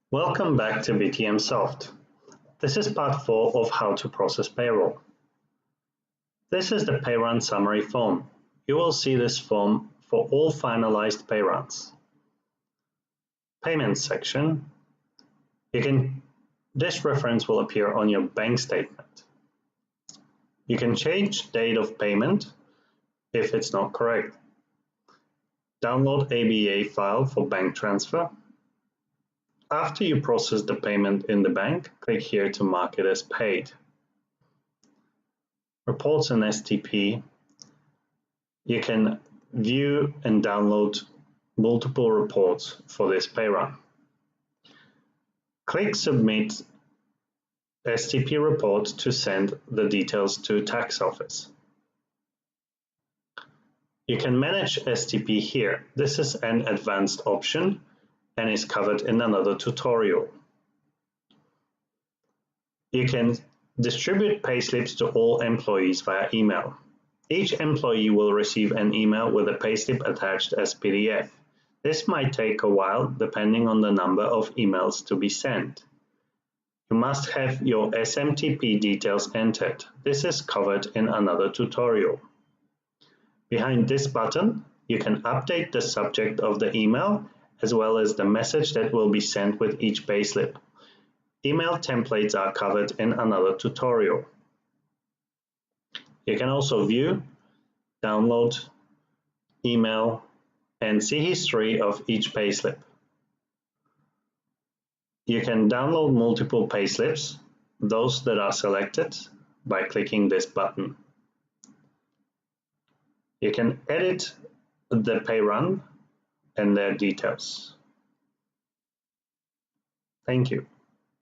Welcome back to BTMsoft. This is part 4 of how to process payroll. This is the pay run summary form. You will see this form for all finalized pay runs. Payments section. This reference will appear on your bank statement. You can change date of payment if it's not correct. Download ABA file for bank transfer. After you process the payment in the bank, click here to mark it as paid. Reports and STP. You can view and download multiple reports for this pay run. Click Submit STP report to send the details to tax office. You can manage STP here. This is an advanced option and is covered in another tutorial. You can distribute payslips to all employees via email. Each employee will receive an email with a payslip attached as PDF. This might take a while depending on the number of emails to be sent. You must have your SMTP details entered. This is covered in another tutorial. Behind this button, you can update the subject of the email as well as the message that will be sent with each payslip. Email templates are covered in another tutorial. You can also view, download, email, and see history of each payslip. You can download multiple payslips, those that are selected, by clicking this button. You can edit the pay run and their details. Thank you.